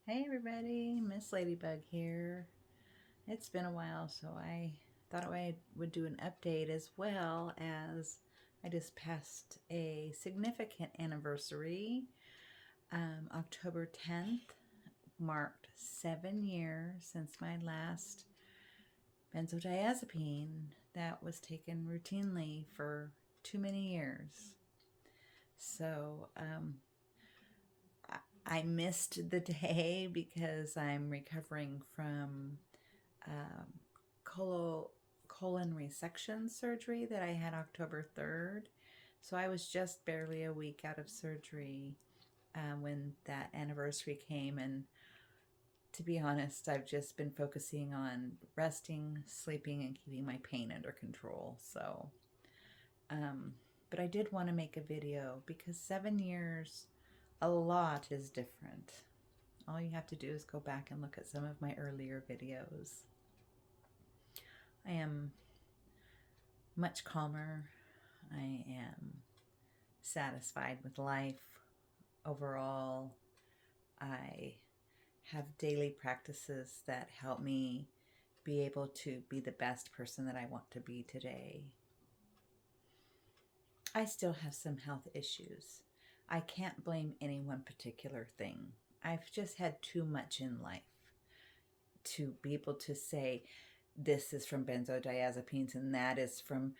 Hey everybody, Miss Ladybug here. It's been a while, so I thought I would do an update as well as I just passed a significant anniversary. October 10th marked 7 years since my last benzodiazepine that was taken routinely for too many years. So, I missed the day because I'm recovering from um, colon resection surgery that I had October 3rd. So I was just barely a week out of surgery when that anniversary came. And to be honest, I've just been focusing on resting, sleeping, and keeping my pain under control. Um, but I did want to make a video because 7 years, a lot is different. All you have to do is go back and look at some of my earlier videos. I am much calmer. I am satisfied with life overall. I have daily practices that help me be able to be the best person that I want to be today. I still have some health issues. I can't blame any one particular thing. I've just had too much in life to be able to say this is from benzodiazepines and that is from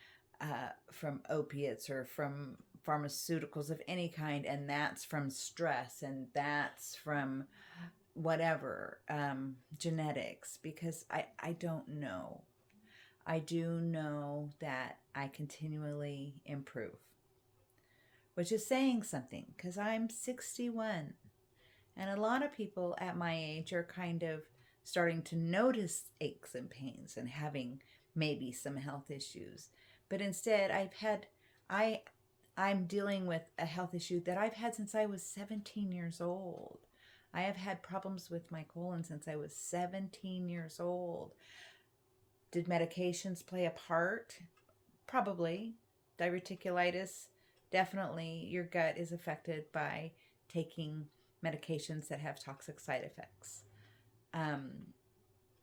opiates or from pharmaceuticals of any kind, and that's from stress, and that's from whatever, genetics, because I don't know. I do know that I continually improve, which is saying something because I'm 61. And a lot of people at my age are kind of starting to notice aches and pains and having maybe some health issues. But instead, I'm dealing with a health issue that I've had since I was 17 years old. I have had problems with my colon since I was 17 years old. Did medications play a part? Probably. Diverticulitis, definitely your gut is affected by taking medications that have toxic side effects.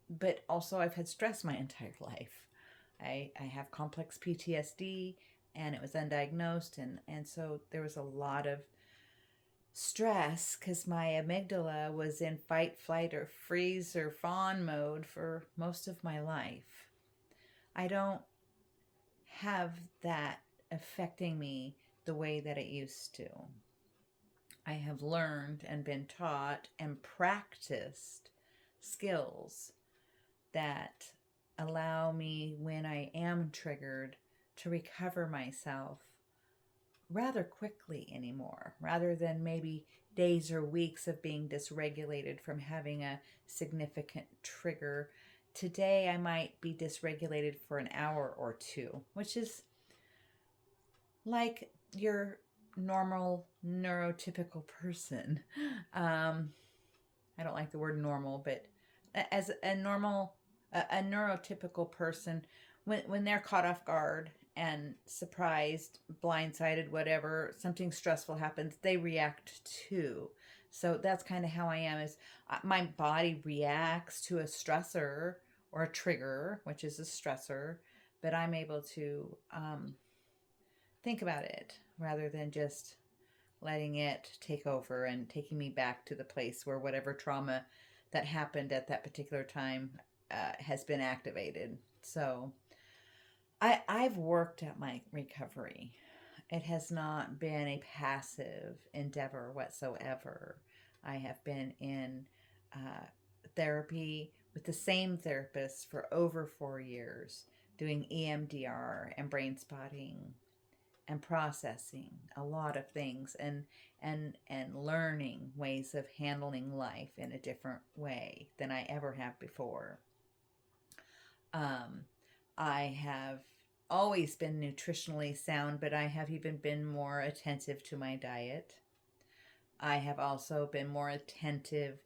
But also, I've had stress my entire life. I have complex PTSD, and it was undiagnosed, and so there was a lot of stress because my amygdala was in fight, flight, or freeze or fawn mode for most of my life. I don't have that affecting me the way that it used to. I have learned and been taught and practiced skills that allow me, when I am triggered, to recover myself rather quickly anymore, rather than maybe days or weeks of being dysregulated from having a significant trigger. Today, I might be dysregulated for an hour or two, which is like your normal neurotypical person. I don't like the word normal, but as a neurotypical person, when they're caught off guard and surprised, blindsided, whatever, something stressful happens, they react too. So that's kind of how I am. Is my body reacts to a stressor or a trigger, which is a stressor, but I'm able to think about it rather than just letting it take over and taking me back to the place where whatever trauma that happened at that particular time has been activated. So I've worked at my recovery. It has not been a passive endeavor whatsoever. I have been in therapy with the same therapist for over 4 years, doing EMDR and brain spotting and processing a lot of things, and learning ways of handling life in a different way than I ever have before. I have always been nutritionally sound, but I have even been more attentive to my diet. I have also been more attentive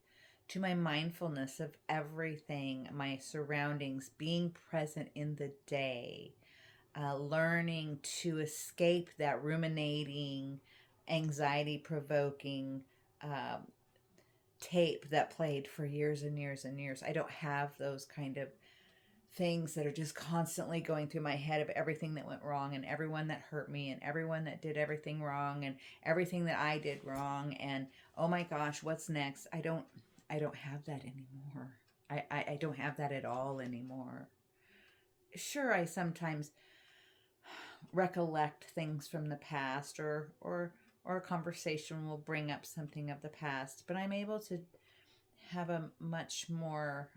to my mindfulness of everything, my surroundings, being present in the day, learning to escape that ruminating, anxiety provoking tape that played for years and years and years. I don't have those kind of things that are just constantly going through my head of everything that went wrong and everyone that hurt me and everyone that did everything wrong and everything that I did wrong and oh my gosh, what's next? I don't have that anymore. I don't have that at all anymore. Sure, I sometimes recollect things from the past or a conversation will bring up something of the past, but I'm able to have a much more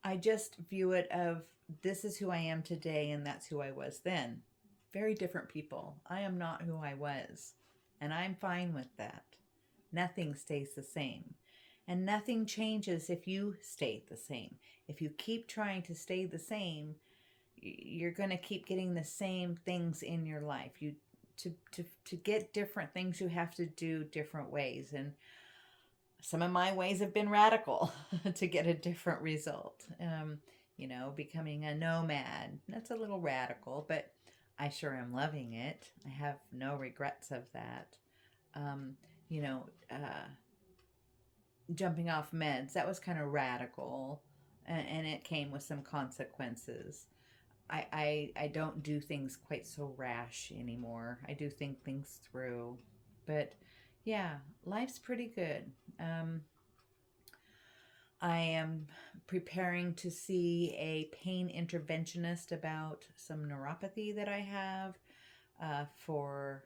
I just view it of this is who I am today and that's who I was then. Very different people. I am not who I was, and I'm fine with that. Nothing stays the same. And nothing changes if you stay the same. If you keep trying to stay the same, you're going to keep getting the same things in your life. To get different things, you have to do different ways. And some of my ways have been radical to get a different result. Becoming a nomad. That's a little radical, but I sure am loving it. I have no regrets of that. Um, you know, uh, Jumping off meds, that was kind of radical, and it came with some consequences. I don't do things quite so rash anymore. I do think things through. But yeah, life's pretty good. Um, I am preparing to see a pain interventionist about some neuropathy that I have. For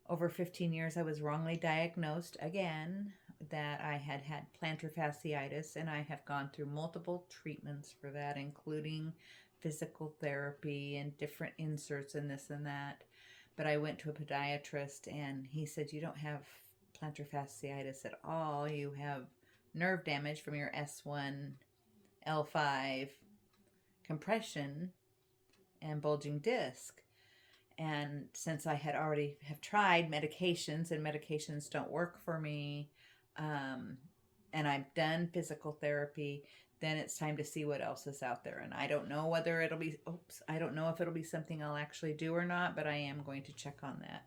over 15 years, I was wrongly diagnosed again that I had had plantar fasciitis, and I have gone through multiple treatments for that, including physical therapy and different inserts and this and that. But I went to a podiatrist, and he said, "You don't have plantar fasciitis at all. You have nerve damage from your S1, L5 compression and bulging disc." And since I had already have tried medications and medications don't work for me, um, and I've done physical therapy, then it's time to see what else is out there. And I don't know whether it'll be, I don't know if it'll be something I'll actually do or not, but I am going to check on that.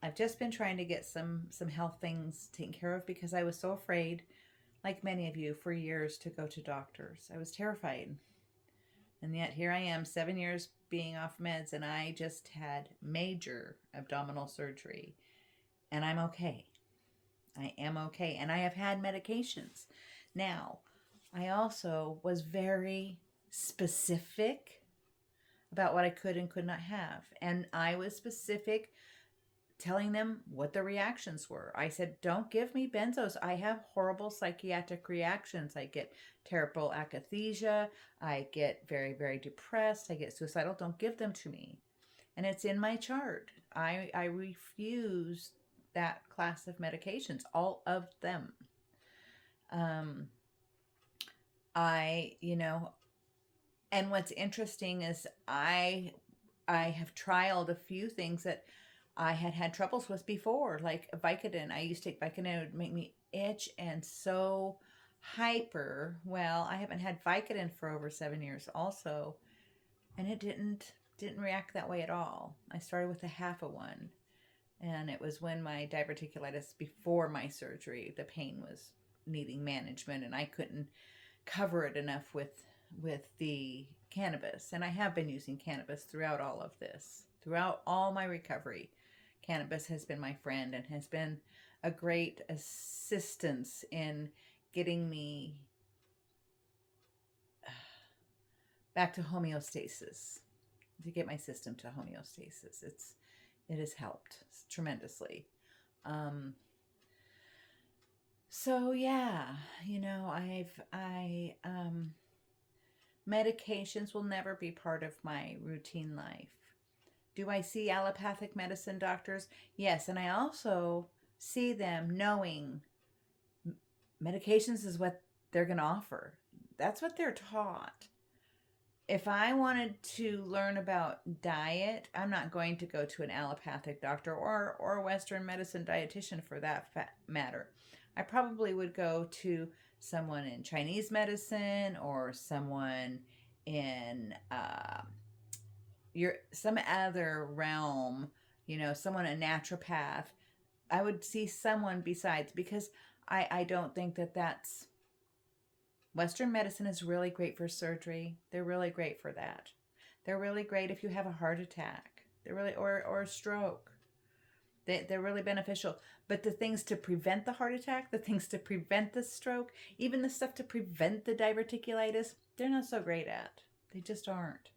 I've just been trying to get some health things taken care of because I was so afraid, like many of you, for years to go to doctors. I was terrified. And yet here I am, 7 years being off meds, and I just had major abdominal surgery. And I'm okay. I am okay. And I have had medications. Now, I also was very specific about what I could and could not have. And I was specific telling them what the reactions were. I said, don't give me benzos. I have horrible psychiatric reactions. I get terrible akathusia. I get very, very depressed. I get suicidal. Don't give them to me. And it's in my chart. I refuse that class of medications, all of them. Um, and what's interesting is I have trialed a few things that I had troubles with before, like Vicodin. I used to take Vicodin; it would make me itch and so hyper. Well, I haven't had Vicodin for over 7 years, also, and it didn't react that way at all. I started with a half a one, and it was when my diverticulitis before my surgery, the pain was needing management, and I couldn't cover it enough with the cannabis. And I have been using cannabis throughout all of this, throughout all my recovery. Cannabis has been my friend and has been a great assistance in getting me back to homeostasis, to get my system to homeostasis. It has helped tremendously. Um, so yeah, medications will never be part of my routine life. Do I see allopathic medicine doctors? Yes, and I also see them knowing medications is what they're going to offer. That's what they're taught. If I wanted to learn about diet, I'm not going to go to an allopathic doctor or a Western medicine dietitian for that matter. I probably would go to someone in Chinese medicine or someone in some other realm someone, a naturopath. I would see someone besides, because I don't think that that's Western medicine is really great for surgery. They're really great for that. They're really great if you have a heart attack. They're really or a stroke. They're really beneficial. But the things to prevent the heart attack, the things to prevent the stroke, even the stuff to prevent the diverticulitis, they're not so great at. They just aren't.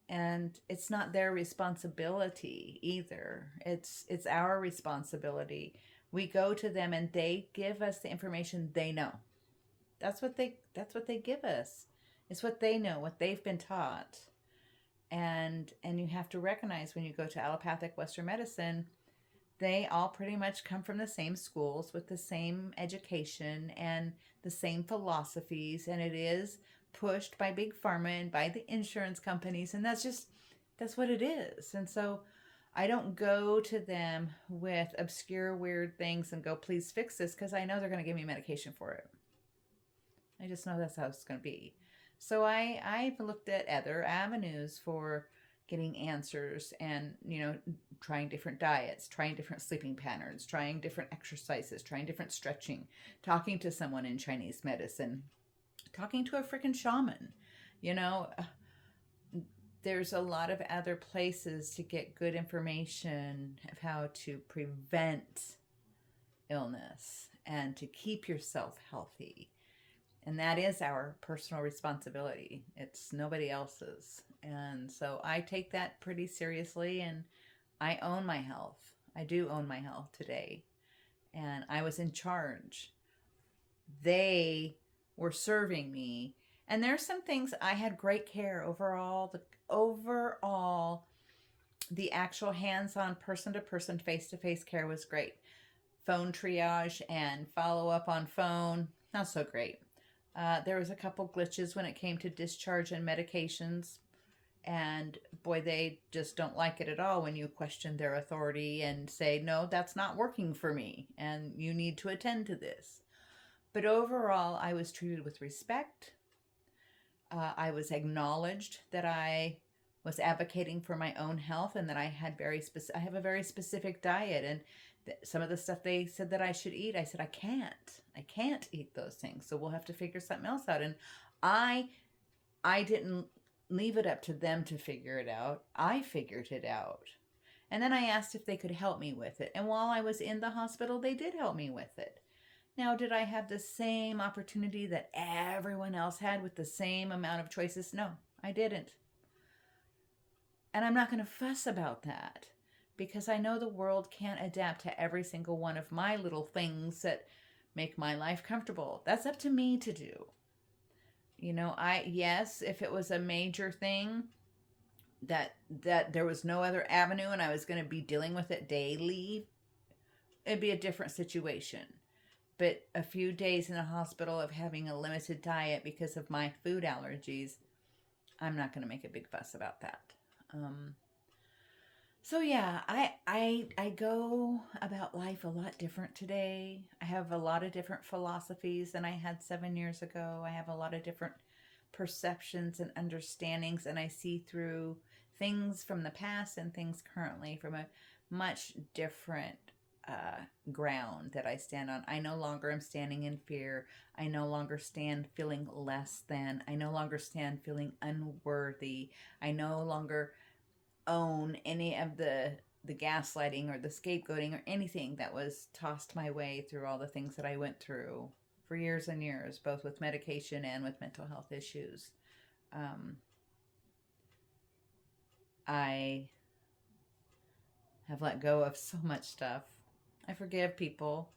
And it's not their responsibility either. It's our responsibility. We go to them and they give us the information they know. That's what they give us. It's what they know, what they've been taught. And you have to recognize, when you go to allopathic Western medicine, they all pretty much come from the same schools with the same education and the same philosophies, and it is pushed by big pharma and by the insurance companies, and that's what it is. And so I don't go to them with obscure weird things and go, please fix this, because I know they're going to give me medication for it. I just know that's how it's going to be. So I've looked at other avenues for getting answers, and trying different diets, trying different sleeping patterns, trying different exercises, trying different stretching, talking to someone in Chinese medicine, talking to a freaking shaman. There's a lot of other places to get good information of how to prevent illness and to keep yourself healthy. And that is our personal responsibility. It's nobody else's. And so I take that pretty seriously, and I own my health. I do own my health today. And I was in charge. They were serving me. And there's some things I had great care overall. The actual hands-on, person-to-person, face-to-face care was great. Phone triage and follow-up on phone, not so great. There was a couple glitches when it came to discharge and medications. And boy, they just don't like it at all when you question their authority and say, no, that's not working for me, and you need to attend to this. But overall, I was treated with respect. I was acknowledged that I was advocating for my own health, and that I had I have a very specific diet, and some of the stuff they said that I should eat, I said, I can't eat those things. So we'll have to figure something else out. And I didn't leave it up to them to figure it out. I figured it out. And then I asked if they could help me with it. And while I was in the hospital, they did help me with it. Now, did I have the same opportunity that everyone else had with the same amount of choices? No, I didn't. And I'm not going to fuss about that, because I know the world can't adapt to every single one of my little things that make my life comfortable. That's up to me to do. Yes, if it was a major thing that there was no other avenue and I was going to be dealing with it daily, it'd be a different situation. But a few days in the hospital of having a limited diet because of my food allergies, I'm not going to make a big fuss about that. So yeah, I go about life a lot different today. I have a lot of different philosophies than I had 7 years ago. I have a lot of different perceptions and understandings, and I see through things from the past and things currently from a much different ground that I stand on. I no longer am standing in fear. I no longer stand feeling less than. I no longer stand feeling unworthy. I no longer own any of the gaslighting or the scapegoating or anything that was tossed my way through all the things that I went through for years and years, both with medication and with mental health issues. I have let go of so much stuff. I forgive people.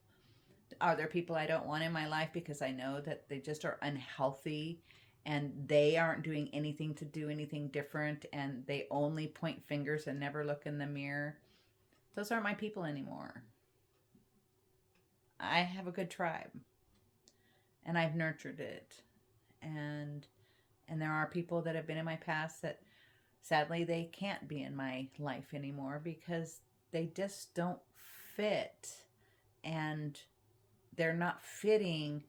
Are there people I don't want in my life because I know that they just are unhealthy and they aren't doing anything to do anything different, and they only point fingers and never look in the mirror? Those aren't my people anymore. I have a good tribe, and I've nurtured it. And there are people that have been in my past that sadly they can't be in my life anymore because they just don't fit, and they're not fitting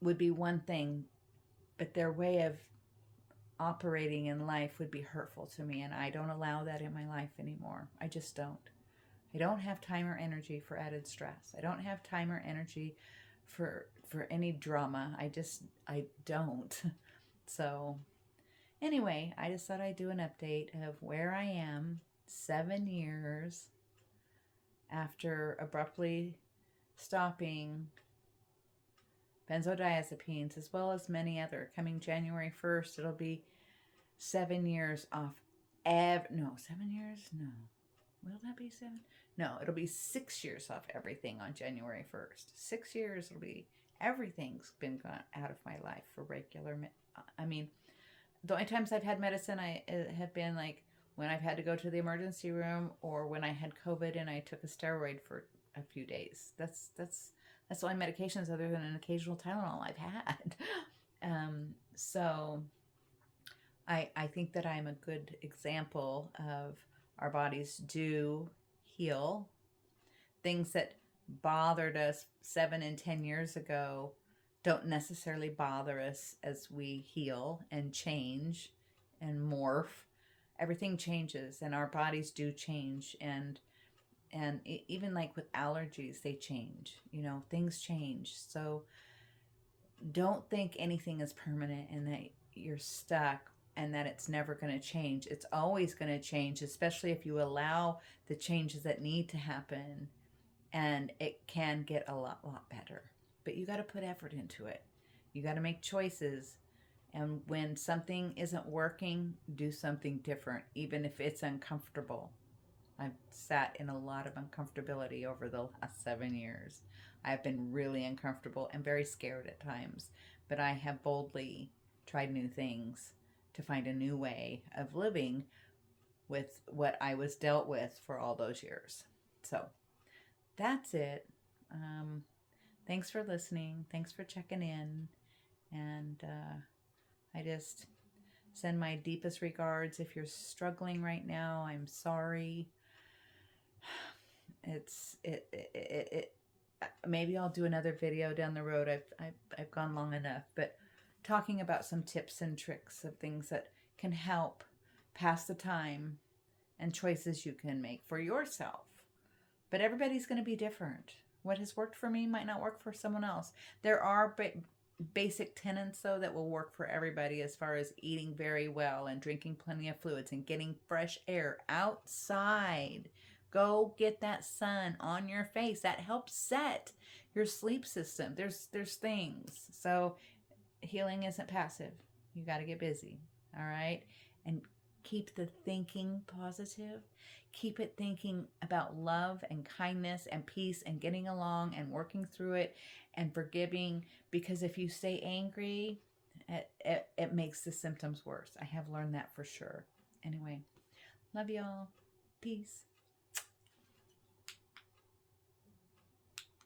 would be one thing, but their way of operating in life would be hurtful to me, and I don't allow that in my life anymore. I just don't. I don't have time or energy for added stress. I don't have time or energy for any drama. I don't. So anyway, I just thought I'd do an update of where I am 7 years after abruptly stopping benzodiazepines, as well as many other. Coming January 1st, it'll be 7 years off. No, 7 years? No. Will that be 7? No, it'll be 6 years off everything on January 1st. 6 years, it'll be, everything's been gone out of my life for regular. I mean, the only times I've had medicine have been like when I've had to go to the emergency room, or when I had COVID and I took a steroid for a few days. That's the only medications other than an occasional Tylenol I've had. So I think that I'm a good example of our bodies do heal. Things that bothered us 7 and 10 years ago don't necessarily bother us as we heal and change and morph. Everything changes, and our bodies do change, and even like with allergies, they change. You know, things change. So don't think anything is permanent and that you're stuck and that it's never going to change. It's always going to change, especially if you allow the changes that need to happen, and it can get a lot better. But you got to put effort into it. You got to make choices. And when something isn't working, do something different, even if it's uncomfortable. I've sat in a lot of uncomfortability over the last 7 years. I've been really uncomfortable and very scared at times, but I have boldly tried new things to find a new way of living with what I was dealt with for all those years. So that's it. Thanks for listening. Thanks for checking in. And I just send my deepest regards. If you're struggling right now, I'm sorry. Maybe I'll do another video down the road. I've gone long enough, but talking about some tips and tricks of things that can help pass the time and choices you can make for yourself. But everybody's going to be different. What has worked for me might not work for someone else. There are basic tenets, though, that will work for everybody, as far as eating very well and drinking plenty of fluids and getting fresh air outside. Go get that sun on your face. That helps set your sleep system. There's things. So healing isn't passive. You got to get busy. All right? And keep the thinking positive. Keep it thinking about love and kindness and peace and getting along and working through it and forgiving, because if you stay angry, it makes the symptoms worse. I have learned that for sure. Anyway, love y'all. Peace.